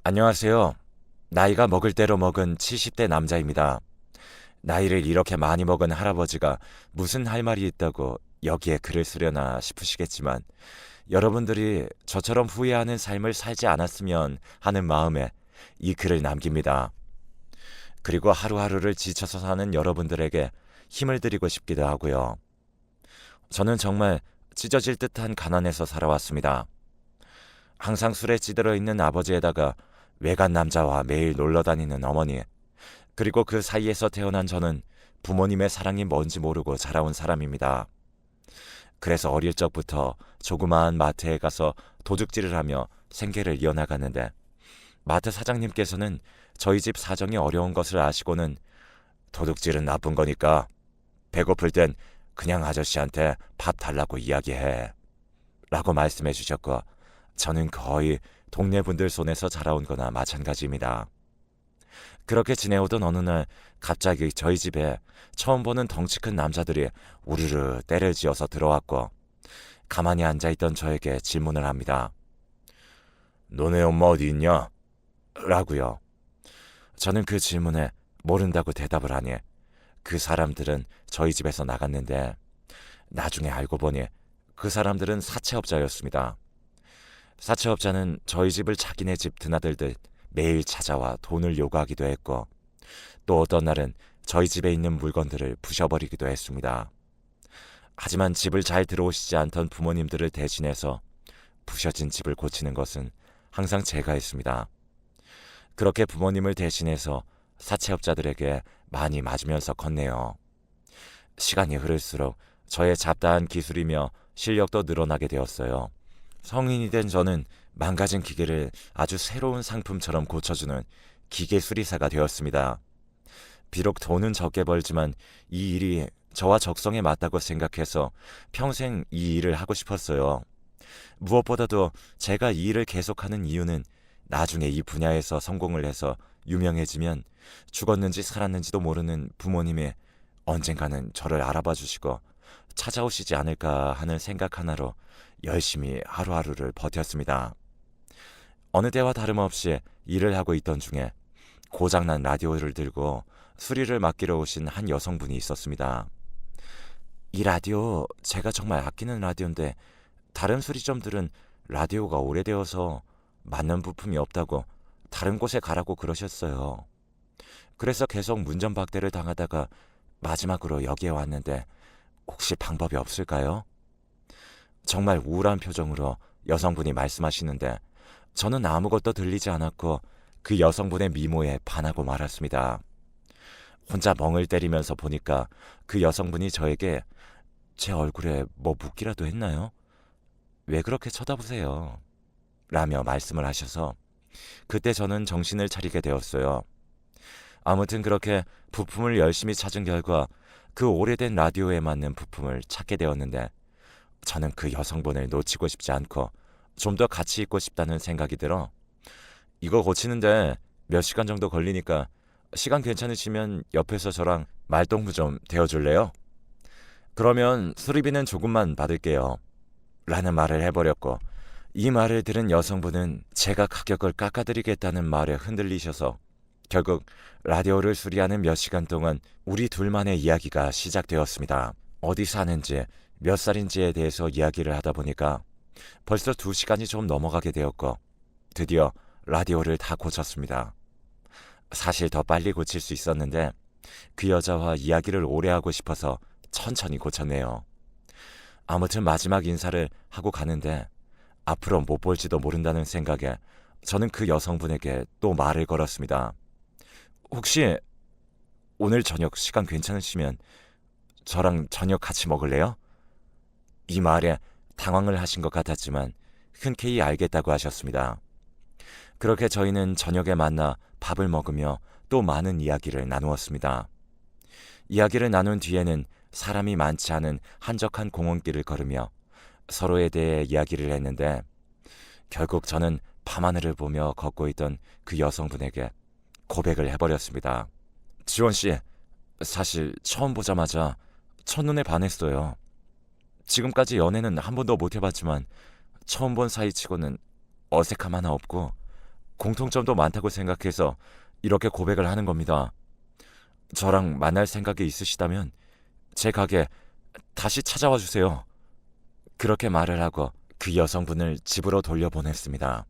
안녕하세요. 나이가 먹을 대로 먹은 70대 남자입니다. 나이를 이렇게 많이 먹은 할아버지가 무슨 할 말이 있다고 여기에 글을 쓰려나 싶으시겠지만 여러분들이 저처럼 후회하는 삶을 살지 않았으면 하는 마음에 이 글을 남깁니다. 그리고 하루하루를 지쳐서 사는 여러분들에게 힘을 드리고 싶기도 하고요. 저는 정말 찢어질 듯한 가난에서 살아왔습니다. 항상 술에 찌들어 있는 아버지에다가 외간 남자와 매일 놀러 다니는 어머니, 그리고 그 사이에서 태어난 저는 부모님의 사랑이 뭔지 모르고 자라온 사람입니다. 그래서 어릴 적부터 조그마한 마트에 가서 도둑질을 하며 생계를 이어나갔는데, 마트 사장님께서는 저희 집 사정이 어려운 것을 아시고는 도둑질은 나쁜 거니까 배고플 땐 그냥 아저씨한테 밥 달라고 이야기해 라고 말씀해 주셨고, 저는 거의 동네 분들 손에서 자라온 거나 마찬가지입니다. 그렇게 지내오던 어느 날 갑자기 저희 집에 처음 보는 덩치 큰 남자들이 우르르 때를 지어서 들어왔고, 가만히 앉아있던 저에게 질문을 합니다. 너네 엄마 어디 있냐? 라고요. 저는 그 질문에 모른다고 대답을 하니 그 사람들은 저희 집에서 나갔는데, 나중에 알고 보니 그 사람들은 사채업자였습니다. 사채업자는 저희 집을 자기네 집 드나들듯 매일 찾아와 돈을 요구하기도 했고, 또 어떤 날은 저희 집에 있는 물건들을 부셔버리기도 했습니다. 하지만 집을 잘 들어오시지 않던 부모님들을 대신해서 부셔진 집을 고치는 것은 항상 제가 했습니다. 그렇게 부모님을 대신해서 사채업자들에게 많이 맞으면서 컸네요. 시간이 흐를수록 저의 잡다한 기술이며 실력도 늘어나게 되었어요. 성인이 된 저는 망가진 기계를 아주 새로운 상품처럼 고쳐주는 기계 수리사가 되었습니다. 비록 돈은 적게 벌지만 이 일이 저와 적성에 맞다고 생각해서 평생 이 일을 하고 싶었어요. 무엇보다도 제가 이 일을 계속하는 이유는 나중에 이 분야에서 성공을 해서 유명해지면 죽었는지 살았는지도 모르는 부모님이 언젠가는 저를 알아봐 주시고 찾아오시지 않을까 하는 생각 하나로 열심히 하루하루를 버텼습니다. 어느 때와 다름없이 일을 하고 있던 중에 고장난 라디오를 들고 수리를 맡기러 오신 한 여성분이 있었습니다. 이 라디오 제가 정말 아끼는 라디오인데 다른 수리점들은 라디오가 오래되어서 맞는 부품이 없다고 다른 곳에 가라고 그러셨어요. 그래서 계속 문전박대를 당하다가 마지막으로 여기에 왔는데 혹시 방법이 없을까요? 정말 우울한 표정으로 여성분이 말씀하시는데 저는 아무것도 들리지 않았고 그 여성분의 미모에 반하고 말았습니다. 혼자 멍을 때리면서 보니까 그 여성분이 저에게 제 얼굴에 뭐 묻기라도 했나요? 왜 그렇게 쳐다보세요? 라며 말씀을 하셔서 그때 저는 정신을 차리게 되었어요. 아무튼 그렇게 부품을 열심히 찾은 결과 그 오래된 라디오에 맞는 부품을 찾게 되었는데, 저는 그 여성분을 놓치고 싶지 않고 좀 더 같이 있고 싶다는 생각이 들어 이거 고치는데 몇 시간 정도 걸리니까 시간 괜찮으시면 옆에서 저랑 말동무 좀 대어줄래요? 그러면 수리비는 조금만 받을게요. 라는 말을 해버렸고, 이 말을 들은 여성분은 제가 가격을 깎아드리겠다는 말에 흔들리셔서 결국 라디오를 수리하는 몇 시간 동안 우리 둘만의 이야기가 시작되었습니다. 어디 사는지 몇 살인지에 대해서 이야기를 하다 보니까 벌써 2시간이 좀 넘어가게 되었고 드디어 라디오를 다 고쳤습니다. 사실 더 빨리 고칠 수 있었는데 그 여자와 이야기를 오래 하고 싶어서 천천히 고쳤네요. 아무튼 마지막 인사를 하고 가는데 앞으로 못 볼지도 모른다는 생각에 저는 그 여성분에게 또 말을 걸었습니다. 혹시 오늘 저녁 시간 괜찮으시면 저랑 저녁 같이 먹을래요? 이 말에 당황을 하신 것 같았지만 흔쾌히 알겠다고 하셨습니다. 그렇게 저희는 저녁에 만나 밥을 먹으며 또 많은 이야기를 나누었습니다. 이야기를 나눈 뒤에는 사람이 많지 않은 한적한 공원길을 걸으며 서로에 대해 이야기를 했는데, 결국 저는 밤하늘을 보며 걷고 있던 그 여성분에게 고백을 해버렸습니다. 지원 씨, 사실 처음 보자마자 첫눈에 반했어요. 지금까지 연애는 한 번도 못 해봤지만 처음 본 사이치고는 어색함 하나 없고 공통점도 많다고 생각해서 이렇게 고백을 하는 겁니다. 저랑 만날 생각이 있으시다면 제 가게 다시 찾아와 주세요. 그렇게 말을 하고 그 여성분을 집으로 돌려보냈습니다.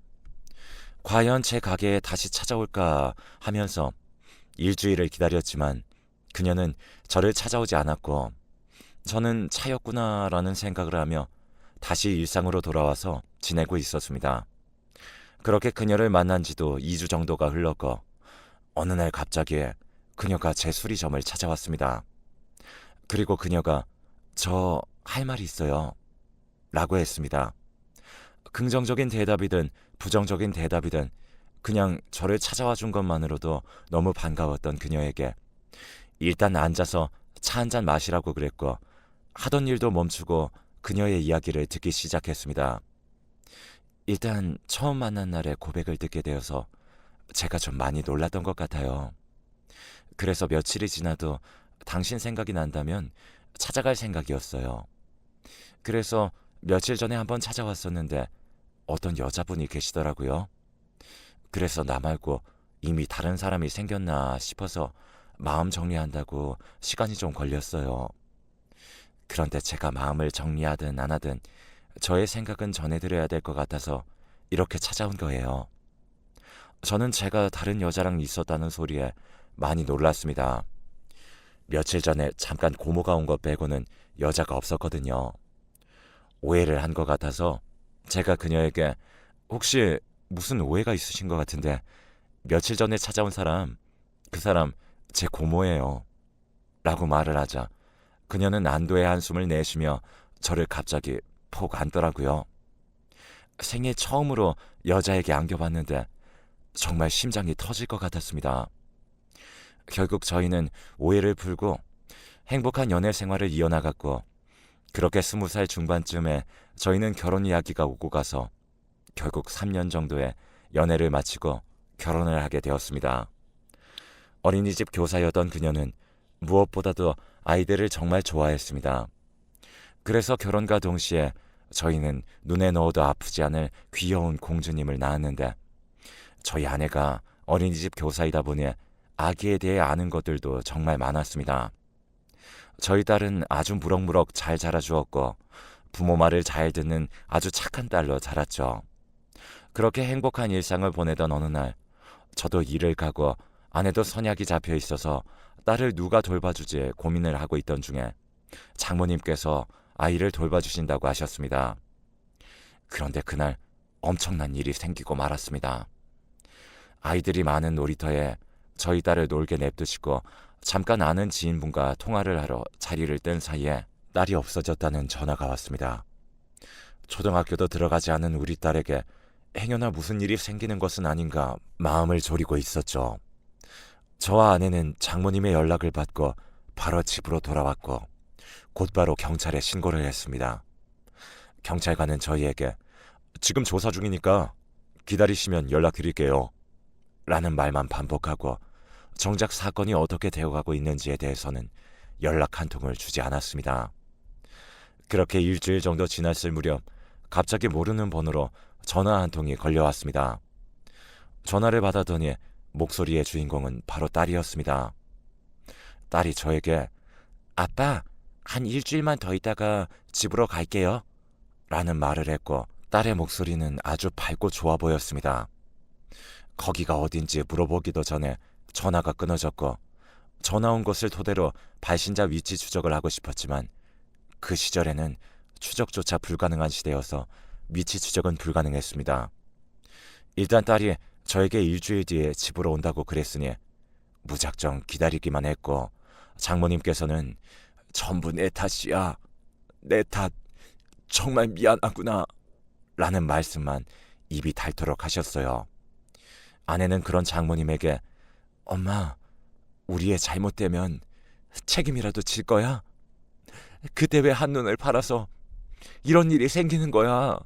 과연 제 가게에 다시 찾아올까 하면서 일주일을 기다렸지만 그녀는 저를 찾아오지 않았고 저는 차였구나라는 생각을 하며 다시 일상으로 돌아와서 지내고 있었습니다. 그렇게 그녀를 만난 지도 2주 정도가 흘렀고 어느 날 갑자기 그녀가 제 수리점을 찾아왔습니다. 그리고 그녀가 저 할 말이 있어요 라고 했습니다. 긍정적인 대답이든 부정적인 대답이든 그냥 저를 찾아와 준 것만으로도 너무 반가웠던 그녀에게 일단 앉아서 차 한 잔 마시라고 그랬고 하던 일도 멈추고 그녀의 이야기를 듣기 시작했습니다. 일단 처음 만난 날에 고백을 듣게 되어서 제가 좀 많이 놀랐던 것 같아요. 그래서 며칠이 지나도 당신 생각이 난다면 찾아갈 생각이었어요. 그래서 며칠 전에 한번 찾아왔었는데 어떤 여자분이 계시더라고요. 그래서 나 말고 이미 다른 사람이 생겼나 싶어서 마음 정리한다고 시간이 좀 걸렸어요. 그런데 제가 마음을 정리하든 안 하든 저의 생각은 전해드려야 될 것 같아서 이렇게 찾아온 거예요. 저는 제가 다른 여자랑 있었다는 소리에 많이 놀랐습니다. 며칠 전에 잠깐 고모가 온 것 빼고는 여자가 없었거든요. 오해를 한 것 같아서 제가 그녀에게 혹시 무슨 오해가 있으신 것 같은데 며칠 전에 찾아온 사람, 그 사람 제 고모예요 라고 말을 하자 그녀는 안도의 한숨을 내쉬며 저를 갑자기 폭 안더라고요. 생애 처음으로 여자에게 안겨봤는데 정말 심장이 터질 것 같았습니다. 결국 저희는 오해를 풀고 행복한 연애 생활을 이어나갔고 그렇게 20살 중반쯤에 저희는 결혼 이야기가 오고 가서 결국 3년 정도의 연애를 마치고 결혼을 하게 되었습니다. 어린이집 교사였던 그녀는 무엇보다도 아이들을 정말 좋아했습니다. 그래서 결혼과 동시에 저희는 눈에 넣어도 아프지 않을 귀여운 공주님을 낳았는데 저희 아내가 어린이집 교사이다 보니 아기에 대해 아는 것들도 정말 많았습니다. 저희 딸은 아주 무럭무럭 잘 자라주었고 부모 말을 잘 듣는 아주 착한 딸로 자랐죠. 그렇게 행복한 일상을 보내던 어느 날 저도 일을 가고 아내도 선약이 잡혀 있어서 딸을 누가 돌봐주지 고민을 하고 있던 중에 장모님께서 아이를 돌봐주신다고 하셨습니다. 그런데 그날 엄청난 일이 생기고 말았습니다. 아이들이 많은 놀이터에 저희 딸을 놀게 냅두시고 잠깐 아는 지인분과 통화를 하러 자리를 뜬 사이에 딸이 없어졌다는 전화가 왔습니다. 초등학교도 들어가지 않은 우리 딸에게 행여나 무슨 일이 생기는 것은 아닌가 마음을 졸이고 있었죠. 저와 아내는 장모님의 연락을 받고 바로 집으로 돌아왔고 곧바로 경찰에 신고를 했습니다. 경찰관은 저희에게 지금 조사 중이니까 기다리시면 연락드릴게요 라는 말만 반복하고 정작 사건이 어떻게 되어가고 있는지에 대해서는 연락 한 통을 주지 않았습니다. 그렇게 일주일 정도 지났을 무렵 갑자기 모르는 번호로 전화 한 통이 걸려왔습니다. 전화를 받았더니 목소리의 주인공은 바로 딸이었습니다. 딸이 저에게 아빠, 한 일주일만 더 있다가 집으로 갈게요 라는 말을 했고 딸의 목소리는 아주 밝고 좋아 보였습니다. 거기가 어딘지 물어보기도 전에 전화가 끊어졌고 전화 온 것을 토대로 발신자 위치 추적을 하고 싶었지만 그 시절에는 추적조차 불가능한 시대여서 위치 추적은 불가능했습니다. 일단 딸이 저에게 일주일 뒤에 집으로 온다고 그랬으니 무작정 기다리기만 했고 장모님께서는 전부 내 탓이야. 내 탓. 정말 미안하구나. 라는 말씀만 입이 닳도록 하셨어요. 아내는 그런 장모님에게 엄마, 우리의 잘못되면 책임이라도 질 거야? 그때 왜 한눈을 팔아서 이런 일이 생기는 거야?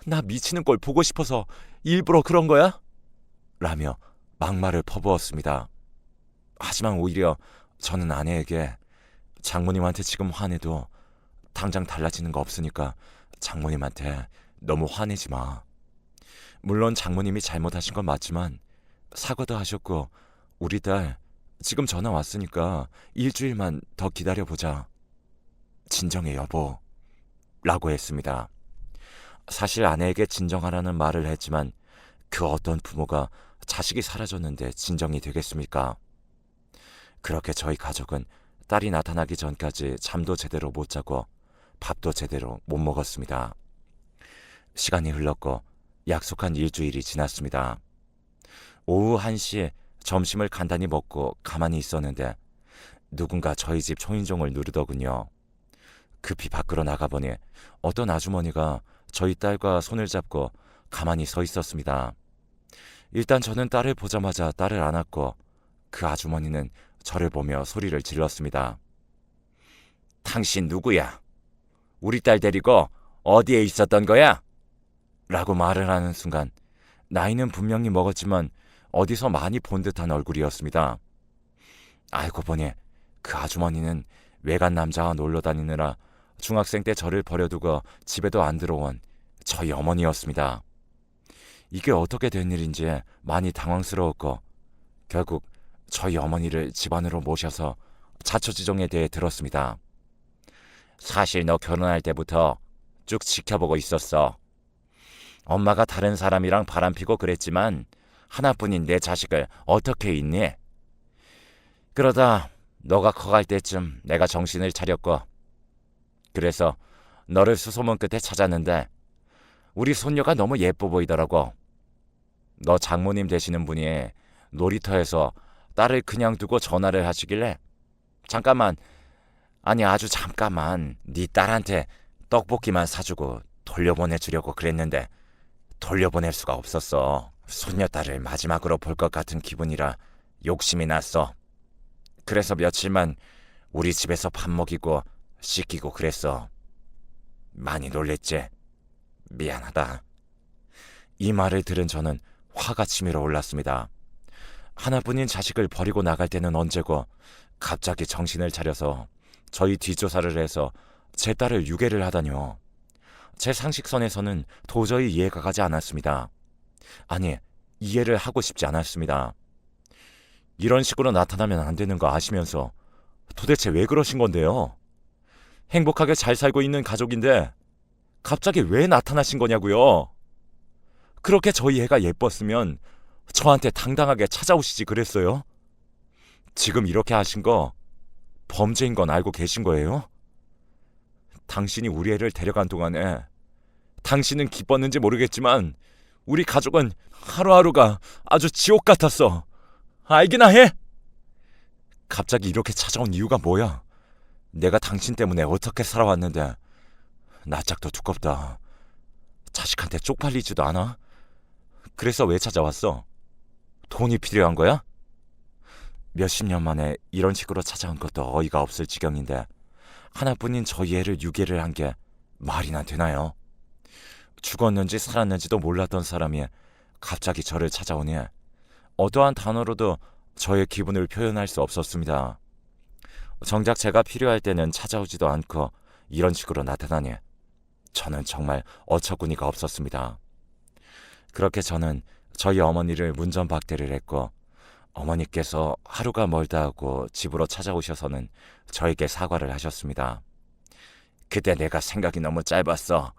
나 미치는 걸 보고 싶어서 일부러 그런 거야? 라며 막말을 퍼부었습니다. 하지만 오히려 저는 아내에게 장모님한테 지금 화내도 당장 달라지는 거 없으니까 장모님한테 너무 화내지 마. 물론 장모님이 잘못하신 건 맞지만 사과도 하셨고 우리 딸 지금 전화 왔으니까 일주일만 더 기다려보자. 진정해 여보 라고 했습니다. 사실 아내에게 진정하라는 말을 했지만 그 어떤 부모가 자식이 사라졌는데 진정이 되겠습니까? 그렇게 저희 가족은 딸이 나타나기 전까지 잠도 제대로 못 자고 밥도 제대로 못 먹었습니다. 시간이 흘렀고 약속한 일주일이 지났습니다. 오후 1시에 점심을 간단히 먹고 가만히 있었는데 누군가 저희 집 초인종을 누르더군요. 급히 밖으로 나가보니 어떤 아주머니가 저희 딸과 손을 잡고 가만히 서 있었습니다. 일단 저는 딸을 보자마자 딸을 안았고 그 아주머니는 저를 보며 소리를 질렀습니다. 당신 누구야? 우리 딸 데리고 어디에 있었던 거야? 라고 말을 하는 순간 나이는 분명히 먹었지만 어디서 많이 본 듯한 얼굴이었습니다. 알고 보니 그 아주머니는 외간 남자와 놀러 다니느라 중학생 때 저를 버려두고 집에도 안 들어온 저희 어머니였습니다. 이게 어떻게 된 일인지 많이 당황스러웠고 결국 저희 어머니를 집 안으로 모셔서 자초지종에 대해 들었습니다. 사실 너 결혼할 때부터 쭉 지켜보고 있었어. 엄마가 다른 사람이랑 바람피고 그랬지만 하나뿐인 내 자식을 어떻게 잊니? 그러다 너가 커갈 때쯤 내가 정신을 차렸고 그래서 너를 수소문 끝에 찾았는데 우리 손녀가 너무 예뻐 보이더라고. 너 장모님 되시는 분이 놀이터에서 딸을 그냥 두고 전화를 하시길래 잠깐만, 아니 아주 잠깐만 네 딸한테 떡볶이만 사주고 돌려보내주려고 그랬는데 돌려보낼 수가 없었어. 손녀딸을 마지막으로 볼 것 같은 기분이라 욕심이 났어. 그래서 며칠만 우리 집에서 밥 먹이고 씻기고 그랬어. 많이 놀랬지? 미안하다. 이 말을 들은 저는 화가 치밀어 올랐습니다. 하나뿐인 자식을 버리고 나갈 때는 언제고 갑자기 정신을 차려서 저희 뒷조사를 해서 제 딸을 유괴를 하다니요. 제 상식선에서는 도저히 이해가 가지 않았습니다. 아니, 이해를 하고 싶지 않았습니다. 이런 식으로 나타나면 안 되는 거 아시면서 도대체 왜 그러신 건데요? 행복하게 잘 살고 있는 가족인데 갑자기 왜 나타나신 거냐고요? 그렇게 저희 애가 예뻤으면 저한테 당당하게 찾아오시지 그랬어요? 지금 이렇게 하신 거 범죄인 건 알고 계신 거예요? 당신이 우리 애를 데려간 동안에 당신은 기뻤는지 모르겠지만 우리 가족은 하루하루가 아주 지옥 같았어. 알기나 해? 갑자기 이렇게 찾아온 이유가 뭐야? 내가 당신 때문에 어떻게 살아왔는데 낯짝도 두껍다. 자식한테 쪽팔리지도 않아? 그래서 왜 찾아왔어? 돈이 필요한 거야? 몇십 년 만에 이런 식으로 찾아온 것도 어이가 없을 지경인데 하나뿐인 저희 애를 유괴를 한 게 말이나 되나요? 죽었는지 살았는지도 몰랐던 사람이 갑자기 저를 찾아오니 어떠한 단어로도 저의 기분을 표현할 수 없었습니다. 정작 제가 필요할 때는 찾아오지도 않고 이런 식으로 나타나니 저는 정말 어처구니가 없었습니다. 그렇게 저는 저희 어머니를 문전박대를 했고 어머니께서 하루가 멀다 하고 집으로 찾아오셔서는 저에게 사과를 하셨습니다. 그때 내가 생각이 너무 짧았어.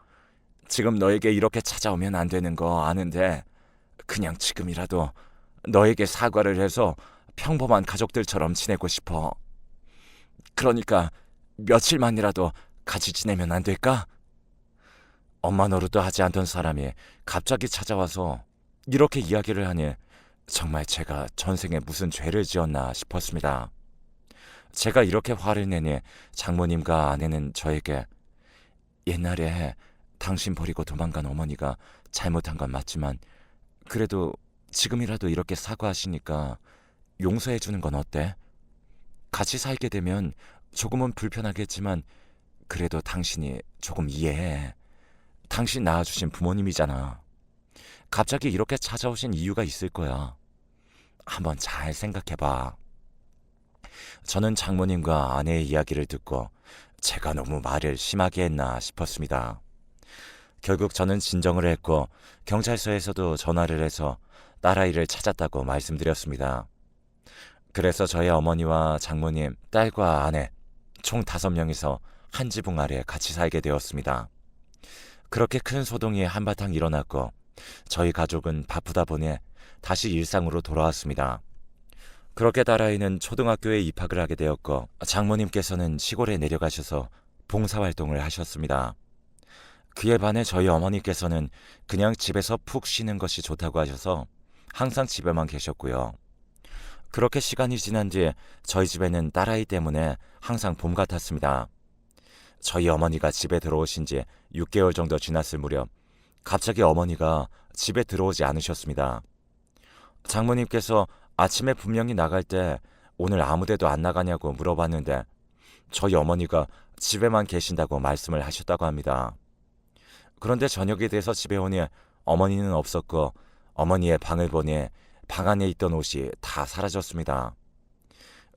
지금 너에게 이렇게 찾아오면 안 되는 거 아는데 그냥 지금이라도 너에게 사과를 해서 평범한 가족들처럼 지내고 싶어. 그러니까 며칠만이라도 같이 지내면 안 될까? 엄마 노릇도 하지 않던 사람이 갑자기 찾아와서 이렇게 이야기를 하니 정말 제가 전생에 무슨 죄를 지었나 싶었습니다. 제가 이렇게 화를 내니 장모님과 아내는 저에게 옛날에 당신 버리고 도망간 어머니가 잘못한 건 맞지만 그래도 지금이라도 이렇게 사과하시니까 용서해 주는 건 어때? 같이 살게 되면 조금은 불편하겠지만 그래도 당신이 조금 이해해. 당신 낳아주신 부모님이잖아. 갑자기 이렇게 찾아오신 이유가 있을 거야. 한번 잘 생각해봐. 저는 장모님과 아내의 이야기를 듣고 제가 너무 말을 심하게 했나 싶었습니다. 결국 저는 진정을 했고 경찰서에서도 전화를 해서 딸아이를 찾았다고 말씀드렸습니다. 그래서 저희 어머니와 장모님, 딸과 아내 총 5명이서 한 지붕 아래 같이 살게 되었습니다. 그렇게 큰 소동이 한바탕 일어났고 저희 가족은 바쁘다 보니 다시 일상으로 돌아왔습니다. 그렇게 딸아이는 초등학교에 입학을 하게 되었고 장모님께서는 시골에 내려가셔서 봉사활동을 하셨습니다. 그에 반해 저희 어머니께서는 그냥 집에서 푹 쉬는 것이 좋다고 하셔서 항상 집에만 계셨고요. 그렇게 시간이 지난 뒤 저희 집에는 딸아이 때문에 항상 봄 같았습니다. 저희 어머니가 집에 들어오신 지 6개월 정도 지났을 무렵 갑자기 어머니가 집에 들어오지 않으셨습니다. 장모님께서 아침에 분명히 나갈 때 오늘 아무데도 안 나가냐고 물어봤는데 저희 어머니가 집에만 계신다고 말씀을 하셨다고 합니다. 그런데 저녁이 돼서 집에 오니 어머니는 없었고 어머니의 방을 보니 방 안에 있던 옷이 다 사라졌습니다.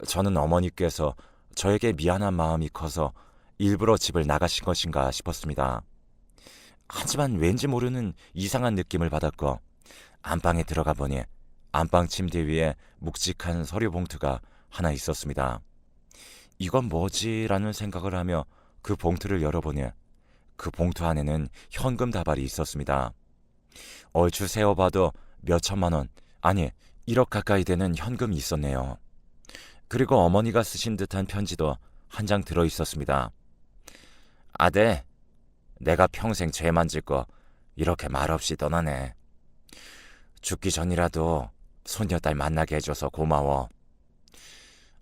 저는 어머니께서 저에게 미안한 마음이 커서 일부러 집을 나가신 것인가 싶었습니다. 하지만 왠지 모르는 이상한 느낌을 받았고 안방에 들어가 보니 안방 침대 위에 묵직한 서류 봉투가 하나 있었습니다. 이건 뭐지? 라는 생각을 하며 그 봉투를 열어보니 그 봉투 안에는 현금 다발이 있었습니다. 얼추 세어봐도 몇 천만 원, 아니 1억 가까이 되는 현금이 있었네요. 그리고 어머니가 쓰신 듯한 편지도 한 장 들어 있었습니다. 아들, 내가 평생 죄만 짓고 이렇게 말없이 떠나네. 죽기 전이라도 손녀딸 만나게 해줘서 고마워.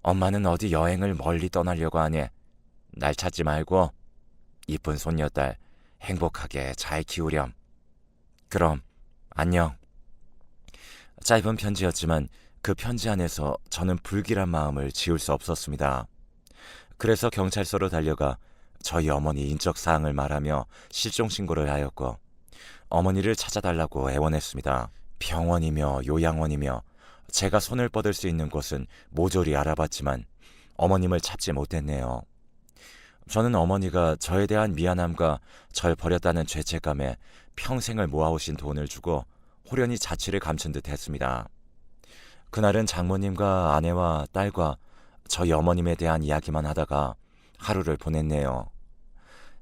엄마는 어디 여행을 멀리 떠나려고 하니 날 찾지 말고 이쁜 손녀딸 행복하게 잘 키우렴. 그럼 안녕. 짧은 편지였지만 그 편지 안에서 저는 불길한 마음을 지울 수 없었습니다. 그래서 경찰서로 달려가 저희 어머니 인적사항을 말하며 실종신고를 하였고 어머니를 찾아달라고 애원했습니다. 병원이며 요양원이며 제가 손을 뻗을 수 있는 곳은 모조리 알아봤지만 어머님을 찾지 못했네요. 저는 어머니가 저에 대한 미안함과 절 버렸다는 죄책감에 평생을 모아오신 돈을 주고 호련히 자취를 감춘 듯 했습니다. 그날은 장모님과 아내와 딸과 저희 어머님에 대한 이야기만 하다가 하루를 보냈네요.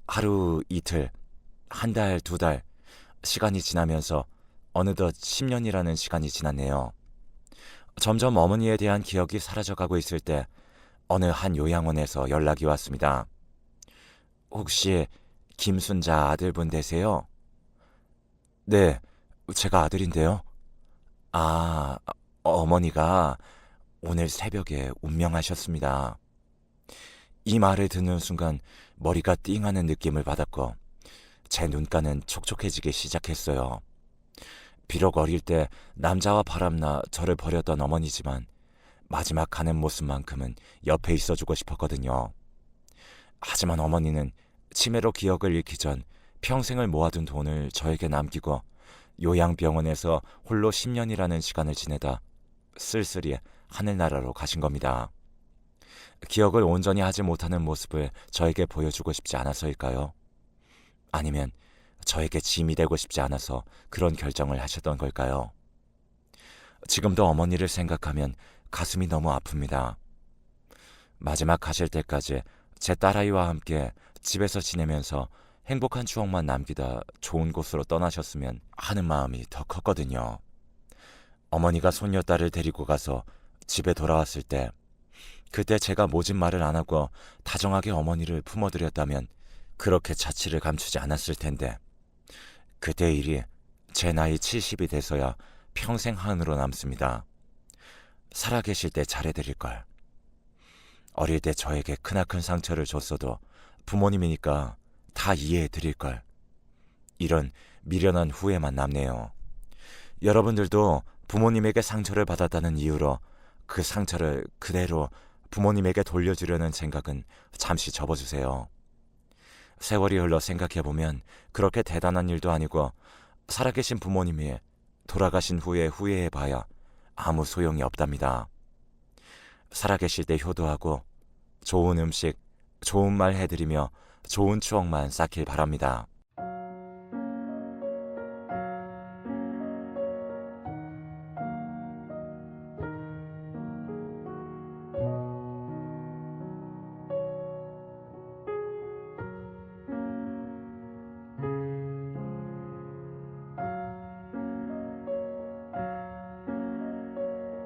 하루, 이틀, 한 달, 2달, 시간이 지나면서 어느덧 10년이라는 시간이 지났네요. 점점 어머니에 대한 기억이 사라져가고 있을 때 어느 한 요양원에서 연락이 왔습니다. 혹시 김순자 아들분 되세요? 네, 제가 아들인데요. 아, 어머니가 오늘 새벽에 운명하셨습니다. 이 말을 듣는 순간 머리가 띵하는 느낌을 받았고 제 눈가는 촉촉해지기 시작했어요. 비록 어릴 때 남자와 바람나 저를 버렸던 어머니지만 마지막 가는 모습만큼은 옆에 있어주고 싶었거든요. 하지만 어머니는 치매로 기억을 잃기 전 평생을 모아둔 돈을 저에게 남기고 요양병원에서 홀로 10년이라는 시간을 지내다 쓸쓸히 하늘나라로 가신 겁니다. 기억을 온전히 하지 못하는 모습을 저에게 보여주고 싶지 않아서일까요? 아니면 저에게 짐이 되고 싶지 않아서 그런 결정을 하셨던 걸까요? 지금도 어머니를 생각하면 가슴이 너무 아픕니다. 마지막 가실 때까지 제 딸아이와 함께 집에서 지내면서 행복한 추억만 남기다 좋은 곳으로 떠나셨으면 하는 마음이 더 컸거든요. 어머니가 손녀딸을 데리고 가서 집에 돌아왔을 때 그때 제가 모진 말을 안 하고 다정하게 어머니를 품어드렸다면 그렇게 자취를 감추지 않았을 텐데 그때 일이 제 나이 70이 돼서야 평생 한으로 남습니다. 살아계실 때 잘해드릴걸. 어릴 때 저에게 크나큰 상처를 줬어도 부모님이니까 다 이해해드릴걸. 이런 미련한 후회만 남네요. 여러분들도 부모님에게 상처를 받았다는 이유로 그 상처를 그대로 부모님에게 돌려주려는 생각은 잠시 접어주세요. 세월이 흘러 생각해보면 그렇게 대단한 일도 아니고 살아계신 부모님이 돌아가신 후에 후회해봐야 아무 소용이 없답니다. 살아계실 때 효도하고 좋은 음식, 좋은 말 해드리며 좋은 추억만 쌓길 바랍니다.